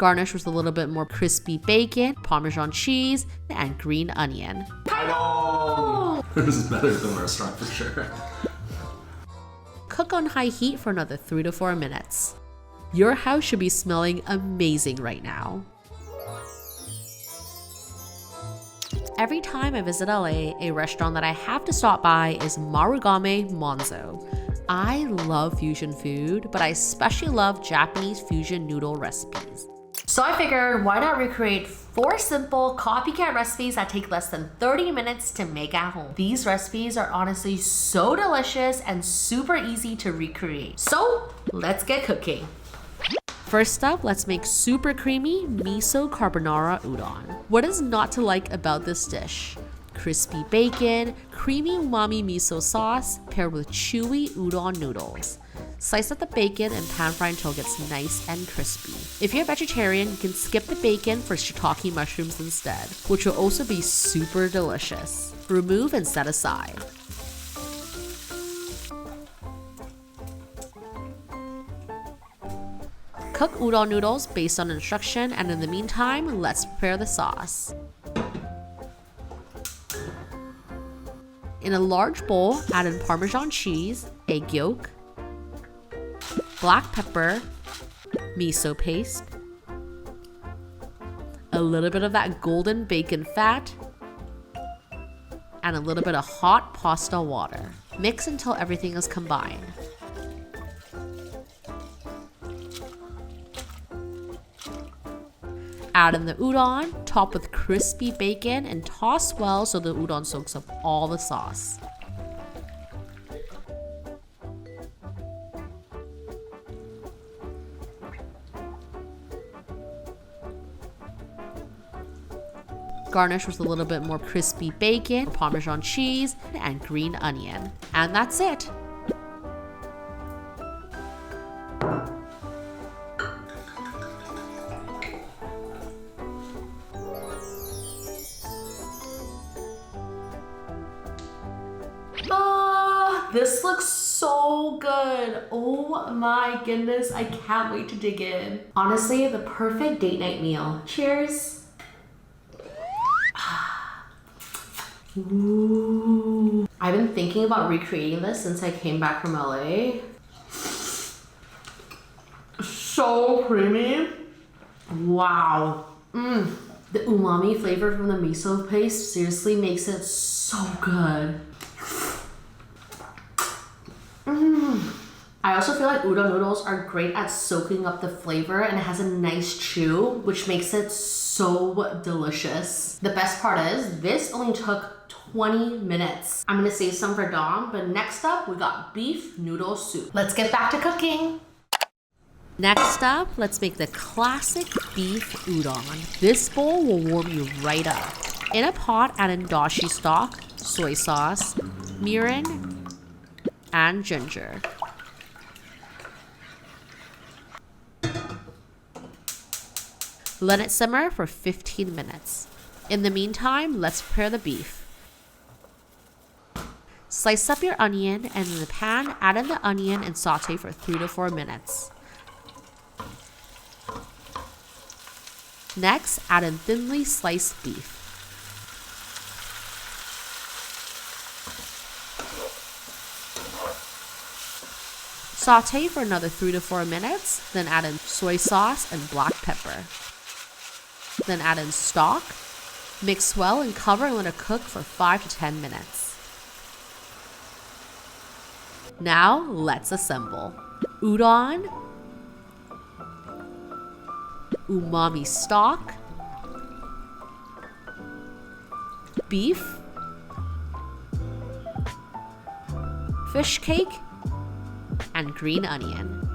garnished with a little bit more crispy bacon, Parmesan cheese, and green onion. I know! This is better than the restaurant for sure. Cook on high heat for another 3 to 4 minutes. Your house should be smelling amazing right now. Every time I visit LA, a restaurant that I have to stop by is Marugame Monzo. I love fusion food, but I especially love Japanese fusion noodle recipes. So I figured, why not recreate 4 simple copycat recipes that take less than 30 minutes to make at home. These recipes are honestly so delicious and super easy to recreate. So let's get cooking. First up, let's make super creamy miso carbonara udon. What is not to like about this dish? Crispy bacon, creamy umami miso sauce paired with chewy udon noodles. Slice up the bacon and pan fry until it gets nice and crispy. If you're a vegetarian, you can skip the bacon for shiitake mushrooms instead, which will also be super delicious. Remove and set aside. Cook udon noodles based on instruction, and in the meantime, let's prepare the sauce. In a large bowl, add in Parmesan cheese, egg yolk, black pepper, miso paste, a little bit of that golden bacon fat, and a little bit of hot pasta water. Mix until everything is combined. Add in the udon, top with crispy bacon, and toss well so the udon soaks up all the sauce. Garnish with a little bit more crispy bacon, Parmesan cheese, and green onion. And that's it. This looks so good. Oh my goodness, I can't wait to dig in. Honestly, the perfect date night meal. Cheers. Ooh. I've been thinking about recreating this since I came back from LA. So creamy. Wow. The umami flavor from the miso paste seriously makes it so good. I also feel like udon noodles are great at soaking up the flavor, and it has a nice chew, which makes it so delicious. The best part is, this only took 20 minutes. I'm gonna save some for Dom, but next up, we got beef noodle soup. Let's get back to cooking. Next up, let's make the classic beef udon. This bowl will warm you right up. In a pot, add in dashi stock, soy sauce, mirin, and ginger. Let it simmer for 15 minutes. In the meantime, let's prepare the beef. Slice up your onion, and in the pan, add in the onion and saute for 3 to 4 minutes. Next, add in thinly sliced beef. Saute for another 3 to 4 minutes, then add in soy sauce and black pepper. Then add in stock, mix well and cover and let it cook for 5 to 10 minutes. Now let's assemble. Udon, umami stock, beef, fish cake, and green onion.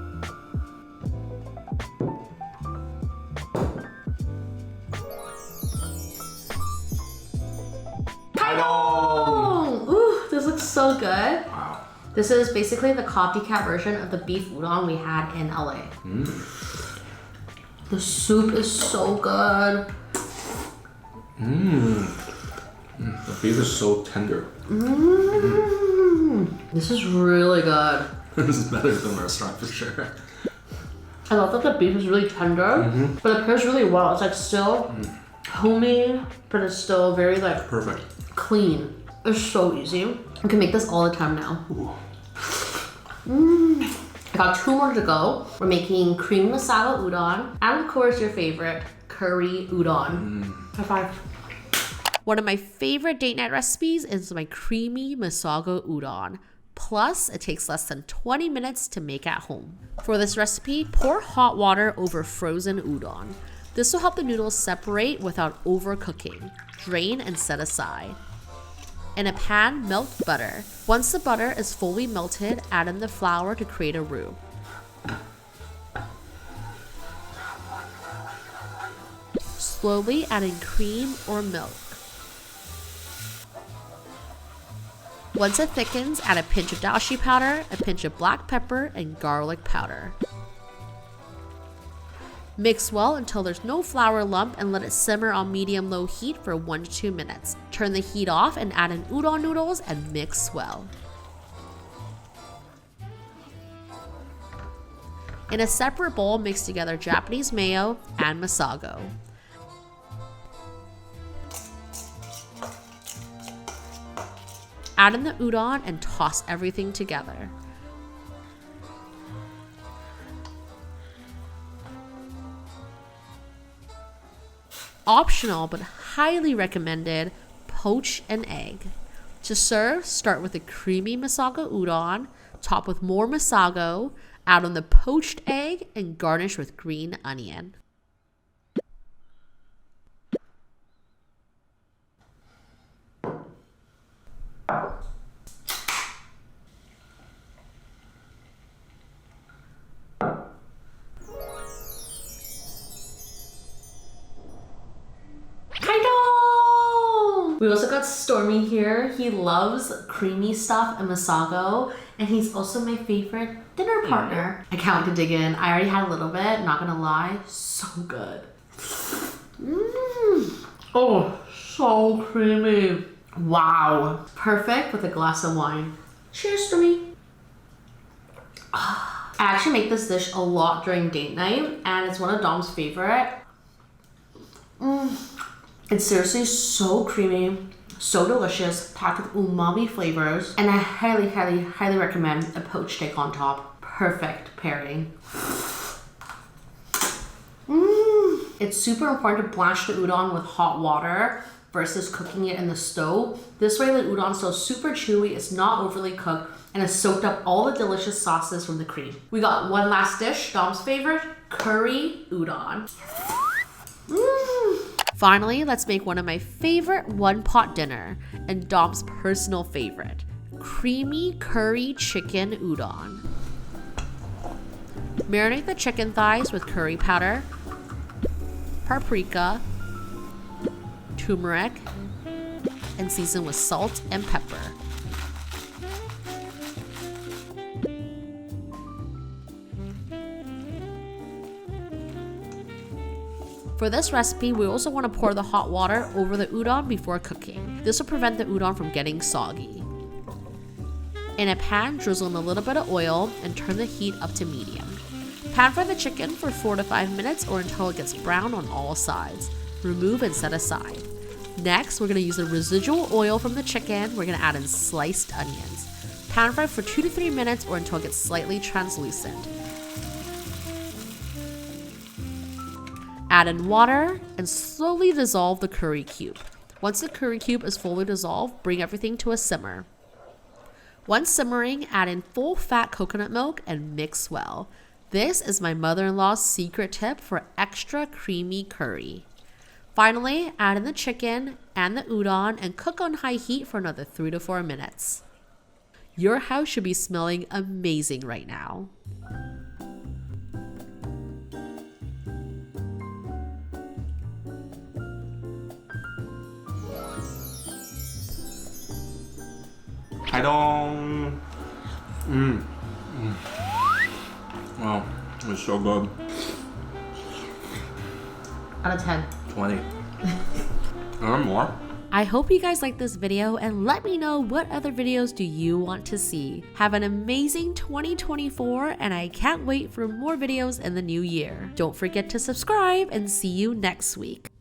Ooh, this looks so good. Wow. This is basically the copycat version of the beef udon we had in LA. The soup is so good. The beef is so tender. This is really good. This is better than the restaurant for sure. I love that the beef is really tender, but it pairs really well. It's like still homey, but it's still very like Perfect. clean. It's so easy. I can make this all the time now. I got 2 more to go. We're making cream massaga udon, and of course your favorite, curry udon. High five. One of my favorite date night recipes is my creamy massaga udon. Plus, it takes less than 20 minutes to make at home. For this recipe, pour hot water over frozen udon. This will help the noodles separate without overcooking. Drain and set aside. In a pan, melt butter. Once the butter is fully melted, add in the flour to create a roux. Slowly add in cream or milk. Once it thickens, add a pinch of dashi powder, a pinch of black pepper, and garlic powder. Mix well until there's no flour lump and let it simmer on medium-low heat for 1 to 2 minutes. Turn the heat off and add in udon noodles and mix well. In a separate bowl, mix together Japanese mayo and massaga. Add in the udon and toss everything together. Optional but highly recommended, poach an egg. To serve, start with a creamy massaga udon, top with more massaga, add on the poached egg, and garnish with green onion. We also got Stormy here. He loves creamy stuff and massago, and he's also my favorite dinner partner. I can't wait to dig in. I already had a little bit, not gonna lie. So good. Oh, so creamy. Wow. Perfect with a glass of wine. Cheers to me. I actually make this dish a lot during date night, and it's one of Dom's favorite. It's seriously so creamy, so delicious, packed with umami flavors, and I highly, highly, highly recommend a poached egg on top. Perfect pairing. It's super important to blanch the udon with hot water versus cooking it in the stove. This way the udon is still super chewy, it's not overly cooked, and has soaked up all the delicious sauces from the cream. We got one last dish, Dom's favorite, curry udon. Finally, let's make one of my favorite one-pot dinner and Dom's personal favorite, creamy curry chicken udon. Marinate the chicken thighs with curry powder, paprika, turmeric, and season with salt and pepper. For this recipe, we also want to pour the hot water over the udon before cooking. This will prevent the udon from getting soggy. In a pan, drizzle in a little bit of oil and turn the heat up to medium. Pan fry the chicken for 4 to 5 minutes or until it gets brown on all sides. Remove and set aside. Next, we're going to use the residual oil from the chicken. We're going to add in sliced onions. Pan fry for 2 to 3 minutes or until it gets slightly translucent. Add in water and slowly dissolve the curry cube. Once the curry cube is fully dissolved, bring everything to a simmer. Once simmering, add in full fat coconut milk and mix well. This is my mother-in-law's secret tip for extra creamy curry. Finally, add in the chicken and the udon and cook on high heat for another 3 to 4 minutes. Your house should be smelling amazing right now. Hi-dong. Wow, it's so good. Out of 10. 20. Or more. I hope you guys liked this video and let me know what other videos do you want to see. Have an amazing 2024 and I can't wait for more videos in the new year. Don't forget to subscribe and see you next week.